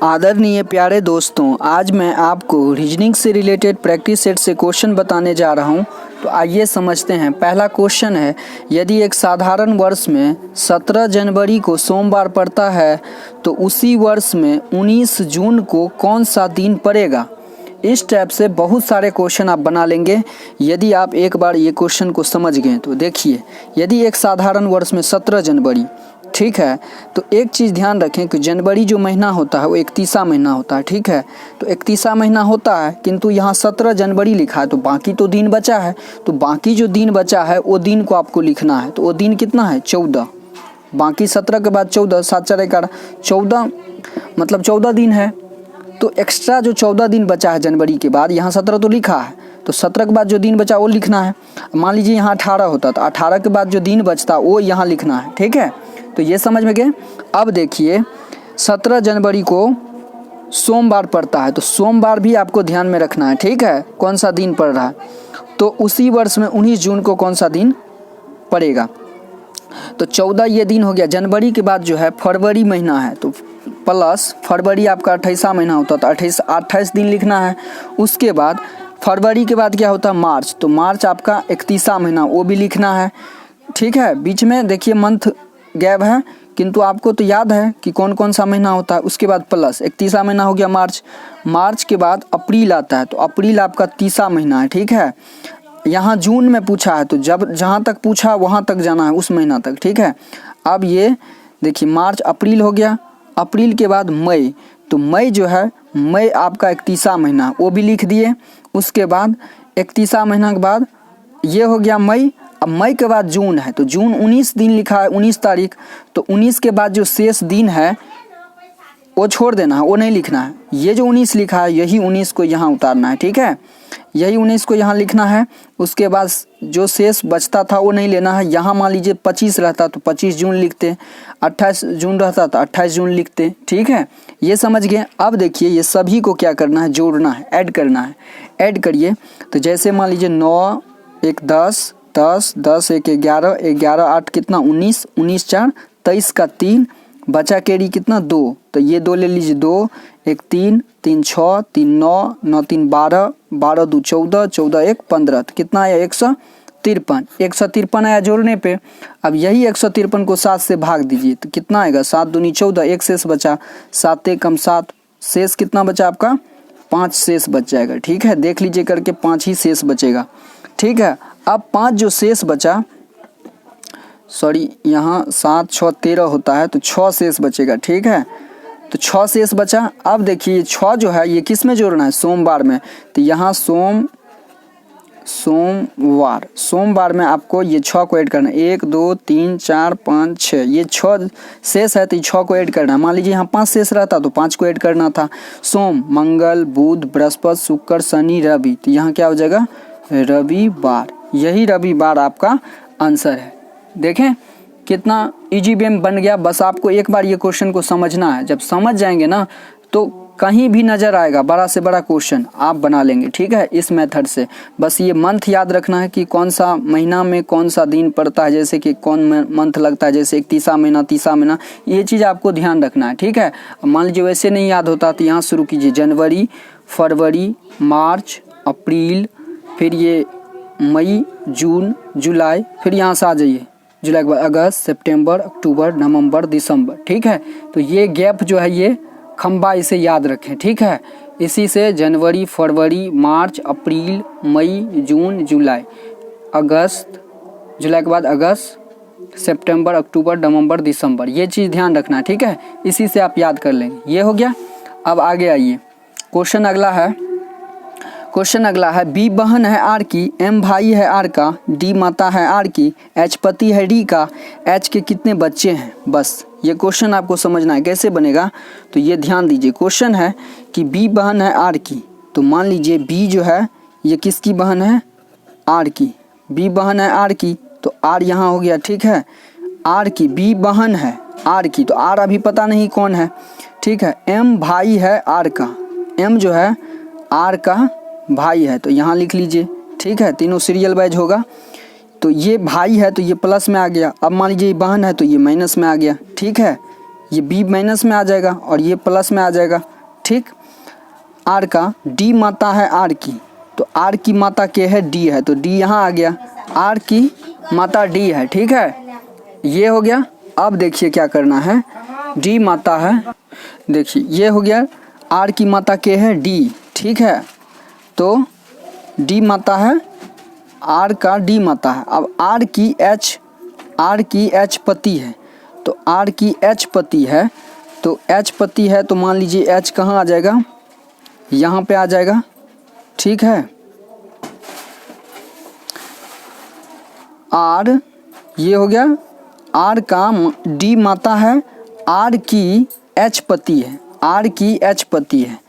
आदरणीय प्यारे दोस्तों, आज मैं आपको रीजनिंग से रिलेटेड प्रैक्टिस सेट से क्वेश्चन बताने जा रहा हूं। तो आइए समझते हैं। पहला क्वेश्चन है, यदि एक साधारण वर्ष में 17 जनवरी को सोमवार पड़ता है तो उसी वर्ष में 19 जून को कौन सा दिन पड़ेगा। इस टाइप से बहुत सारे क्वेश्चन आप बना लेंगे यदि आप एक बार ये क्वेश्चन को समझ गए। तो देखिए, यदि एक साधारण वर्ष में 17 जनवरी, ठीक है, तो एक चीज़ ध्यान रखें कि जनवरी जो महीना होता है वो 31वां महीना होता है, ठीक है। तो 31वां महीना होता है, किंतु यहाँ 17 जनवरी लिखा है, तो बाकी तो दिन बचा है। तो बाकी जो दिन बचा है वो दिन को आपको लिखना है। तो वो दिन कितना है? 14। बाकी 17 के बाद 14, 7 4 11, 14 मतलब 14 दिन है। तो एक्स्ट्रा जो 14 दिन बचा है जनवरी के बाद, यहाँ 17 तो लिखा है, तो 17 के बाद जो दिन बचा वो लिखना है। मान लीजिए यहाँ 18 होता, तो 18 के बाद जो दिन बचता वो यहाँ लिखना है, ठीक है। तो ये समझ में गए। अब देखिए, 17 जनवरी को सोमवार पड़ता है, तो सोमवार भी आपको ध्यान में रखना है, ठीक है, कौन सा दिन पड़ रहा है। तो उसी वर्ष में 19 जून को कौन सा दिन पड़ेगा। तो 14 ये दिन हो गया। जनवरी के बाद जो है फरवरी महीना है, तो प्लस फरवरी आपका 28वां महीना होता है, तो 28 दिन लिखना है। उसके बाद फरवरी के बाद क्या होता है? मार्च। तो मार्च आपका 31वां महीना, वो भी लिखना है, ठीक है। बीच में देखिए मंथ गैप है, किंतु आपको तो याद है कि कौन कौन सा महीना होता है। उसके बाद प्लस 31वां महीना हो गया मार्च। मार्च के बाद अप्रैल आता है, तो अप्रैल आपका 30वां महीना है, ठीक है। यहाँ जून में पूछा है, तो जब जहाँ तक पूछा वहाँ तक जाना है, उस महीना तक, ठीक है। अब ये देखिए, मार्च अप्रैल हो गया। अप्रैल के बाद मई, तो मई जो है, मई आपका 31वां महीना, वो भी लिख दिए। उसके बाद 31वां महीना के बाद ये हो गया मई। अब मई के बाद जून है, तो जून 19 दिन लिखा है, 19 तारीख। तो 19 के बाद जो शेष दिन है वो छोड़ देना है, वो नहीं लिखना है। ये जो 19 लिखा है, यही 19 को यहाँ उतारना है, ठीक है। यही 19 को यहाँ लिखना है। उसके बाद जो शेष बचता था वो नहीं लेना है। यहाँ मान लीजिए 25 रहता तो 25 जून लिखते, 28 जून रहता तो 28 जून लिखते, ठीक है। ये समझ गए। अब देखिए, ये सभी को क्या करना है? जोड़ना है, ऐड करना है। ऐड करिए। तो जैसे मान लीजिए 9 1 10 10 10 1 11 11 8 कितना? 19 19 4 23 का 3 बचा, कैरी कितना? 2। तो ये 2 ले लीजिए, 2 1 3 3 6 3 9 9 3 12 12 2 14 14 1 15, तो कितना आया? 153। 153 आया जोड़ने पे। अब यही 153 को 7 से भाग दीजिए, तो कितना आएगा? 7 दूनी 14, एक शेष बचा, 7 एकम 7, शेष कितना बचा आपका? 5 शेष बच जाएगा, ठीक है। देख लीजिए करके, 5 ही शेष बचेगा, ठीक है। अब 5 जो शेष बचा, सॉरी, यहाँ 7 6 13 होता है, तो 6 शेष बचेगा, ठीक है। तो 6 शेष बचा। अब देखिए 6 जो है ये किस में जोड़ना है? सोमवार में। तो यहाँ सोमवार में आपको ये 6 को ऐड करना है। 1 2 3 4 5 6, ये 6 शेष है, तो ये 6 को ऐड करना है। मान लीजिए यहाँ 5 शेष रहता तो 5 को ऐड करना था। सोम मंगल बुध बृहस्पति शुक्र शनि रवि, तो यहाँ क्या हो जाएगा? रविवार। यही रविवार आपका आंसर है। देखें कितना इजी गेम बन गया। बस आपको एक बार ये क्वेश्चन को समझना है। जब समझ जाएंगे ना, तो कहीं भी नज़र आएगा बड़ा से बड़ा क्वेश्चन आप बना लेंगे, ठीक है, इस मेथड से। बस ये मंथ याद रखना है कि कौन सा महीना में कौन सा दिन पड़ता है, जैसे कि कौन मंथ लगता है, जैसे 31वां महीना 30वां महीना, ये चीज़ आपको ध्यान रखना है, ठीक है। मान लीजिए वैसे नहीं याद होता तो यहाँ शुरू कीजिए, जनवरी फरवरी मार्च अप्रैल, फिर ये मई जून जुलाई, फिर यहाँ से आ जाइए जुलाई के बाद अगस्त सितंबर अक्टूबर नवंबर दिसंबर, ठीक है। तो ये गैप जो है, ये खंबा, इसे याद रखें, ठीक है। इसी से जनवरी फरवरी मार्च अप्रैल मई जून जुलाई, अगस्त, जुलाई के बाद अगस्त सितंबर अक्टूबर नवंबर दिसंबर, ये चीज़ ध्यान रखना है, ठीक है। इसी से आप याद कर लेंगे। ये हो गया। अब आगे आइए, क्वेश्चन अगला है, बी बहन है आर की, एम भाई है आर का, डी माता है आर की, एच पति है डी का, एच के कितने बच्चे हैं। बस ये क्वेश्चन आपको समझना है कैसे बनेगा। तो ये ध्यान दीजिए, क्वेश्चन है कि बी बहन है आर की, तो मान लीजिए बी जो है ये किसकी बहन है? आर की। बी बहन है आर की, तो आर यहाँ हो गया, ठीक है। आर की, बी बहन है आर की, तो आर अभी पता नहीं कौन है, ठीक है। एम भाई है आर का, एम जो है आर का भाई है, तो यहाँ लिख लीजिए, ठीक है। तीनों सीरियल वाइज होगा। तो ये भाई है तो ये प्लस में आ गया। अब मान लीजिए बहन है तो ये माइनस में आ गया, ठीक है। ये बी माइनस में आ जाएगा और ये प्लस में आ जाएगा। ठीक। आर का डी माता है आर की, तो आर की माता के है डी है, तो डी यहाँ आ गया, आर की माता डी है, ठीक है, ये हो गया। अब देखिए क्या करना है, डी माता है, देखिए ये हो गया, आर की माता के है डी, ठीक है, तो डी माता है, आर का डी माता है। अब आर की एच पति है, तो आर की एच पति है, तो एच पति है तो मान लीजिए एच कहाँ आ जाएगा, यहाँ पे आ जाएगा, ठीक है। आर ये हो गया, आर का डी माता है, आर की एच पति है, आर की एच पति है,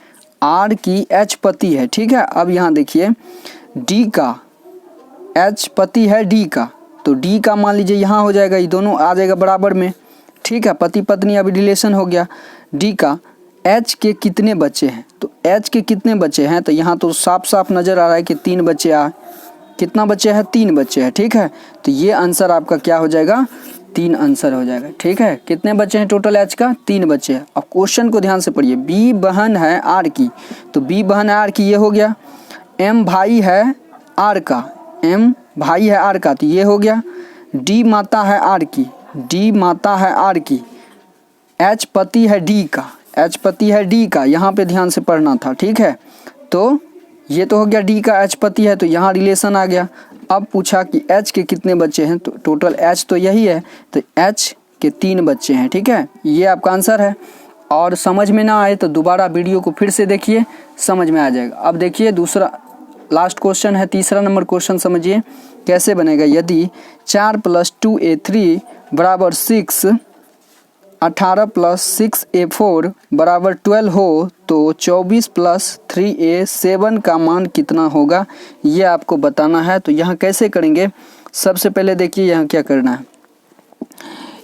आर की एच पति है, ठीक है। अब यहाँ देखिए डी का एच पति है डी का, तो डी का मान लीजिए यहाँ हो जाएगा, ये दोनों आ जाएगा बराबर में, ठीक है, पति पत्नी अभी रिलेशन हो गया। डी का एच के कितने बच्चे हैं, तो एच के कितने बच्चे हैं, तो यहाँ तो साफ साफ नज़र आ रहा है कि 3 बच्चे आए, कितना बच्चे हैं, 3 बच्चे हैं, ठीक है। तो ये आंसर आपका क्या हो जाएगा, 3 आंसर हो जाएगा, ठीक है। कितने बच्चे हैं टोटल एच का, 3 बच्चे हैं। अब क्वेश्चन को ध्यान से पढ़िए, बी बहन है आर की, तो बी बहन है आर की, ये हो गया। एम भाई है आर का, एम भाई है आर का, तो ये हो गया। डी माता है आर की, डी माता है आर की। एच पति है डी का, एच पति है डी का, यहाँ पे ध्यान से पढ़ना था, ठीक है। तो ये तो हो गया डी का एच पति है, तो यहाँ रिलेशन आ गया। अब पूछा कि एच के कितने बच्चे हैं, तो टोटल एच तो यही है, तो एच के 3 बच्चे हैं, ठीक है, ये आपका आंसर है। और समझ में ना आए तो दोबारा वीडियो को फिर से देखिए, समझ में आ जाएगा। अब देखिए दूसरा लास्ट क्वेश्चन है, तीसरा नंबर क्वेश्चन समझिए कैसे बनेगा। यदि 4 + 2a3 = 6, 18 + 6a4 = 12 हो तो 24 + 3a7 का मान कितना होगा, ये आपको बताना है। तो यहाँ कैसे करेंगे, सबसे पहले देखिए यहाँ क्या करना है।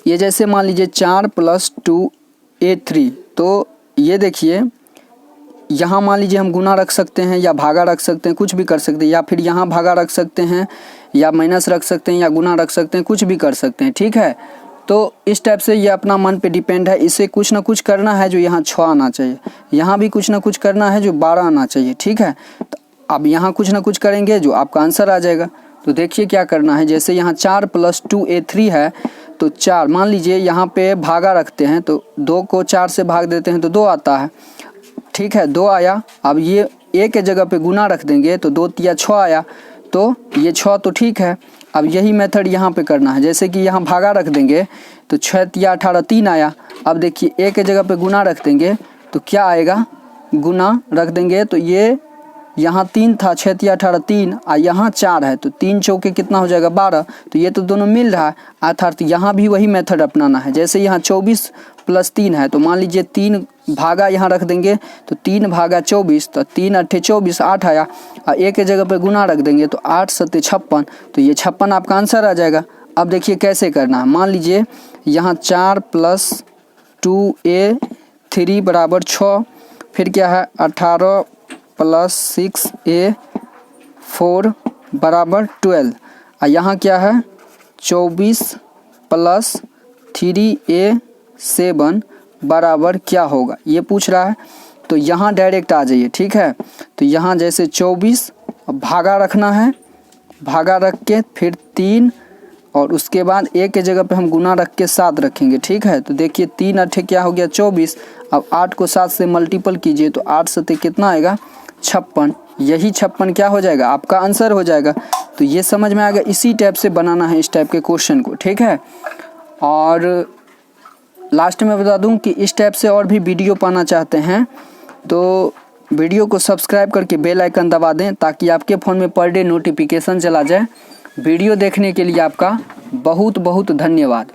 ये जैसे मान लीजिए 4 + 2a3, तो ये देखिए यहाँ मान लीजिए हम गुना रख सकते हैं या भागा रख सकते हैं, कुछ भी कर सकते हैं, या फिर यहाँ भागा रख सकते हैं या माइनस रख सकते हैं या गुना रख सकते हैं, कुछ भी कर सकते हैं, ठीक है। तो इस टाइप से ये अपना मन पे डिपेंड है, इसे कुछ ना कुछ करना है जो यहाँ 6 आना चाहिए, यहाँ भी कुछ ना कुछ करना है जो 12 आना चाहिए, ठीक है। तो अब यहाँ कुछ ना कुछ करेंगे जो आपका आंसर आ जाएगा। तो देखिए क्या करना है, जैसे यहाँ 4 + 2a3 है, तो 4 मान लीजिए यहाँ पे भागा रखते हैं, तो 2 को 4 से भाग देते हैं तो 2 आता है, ठीक है, 2 आया। अब ये ए के जगह पे गुना रख देंगे तो 2 × 6 आया, तो ये 6 तो ठीक है। अब यही मेथड यहाँ पे करना है, जैसे कि यहाँ भागा रख देंगे तो 6 × 18 3 आया। अब देखिए ए के जगह पे गुना रख देंगे तो क्या आएगा, गुना रख देंगे तो ये यहाँ 3 था, 6 × 18 3, और यहाँ 4 है, तो 3 चौके कितना हो जाएगा 12, तो ये तो दोनों मिल रहा है, अर्थात यहाँ भी वही मेथड अपनाना है। जैसे यहाँ 24 + 3 है, तो मान लीजिए 3 भागा यहाँ रख देंगे तो 3 भागा 24, तो 3 × 8 = 24, 8 आया, और एक जगह पे गुना रख देंगे तो 8 × 7 = 56, तो ये 56 आपका आंसर आ जाएगा। अब देखिए कैसे करना है, मान लीजिए यहाँ 4 + 2a3 = 6, फिर क्या है 18 + 6a4 = 12, और यहाँ क्या है 24 + 3a7 बराबर क्या होगा, ये पूछ रहा है। तो यहाँ डायरेक्ट आ जाइए, ठीक है। तो यहाँ जैसे 24 भागा रखना है, भागा रख के फिर 3, और उसके बाद एक के जगह पे हम गुना रख के 7 रखेंगे, ठीक है। तो देखिए 3 × 8 क्या हो गया 24, अब 8 को 7 से मल्टीपल कीजिए तो 8 × 7 कितना आएगा 56, यही 56 क्या हो जाएगा आपका आंसर हो जाएगा। तो ये समझ में आ गया, इसी टाइप से बनाना है इस टाइप के क्वेश्चन को, ठीक है। और लास्ट में बता दूं कि इस टाइप से और भी वीडियो पाना चाहते हैं तो वीडियो को सब्सक्राइब करके बेल आइकन दबा दें, ताकि आपके फ़ोन में पर डे नोटिफिकेशन चला जाए। वीडियो देखने के लिए आपका बहुत बहुत धन्यवाद।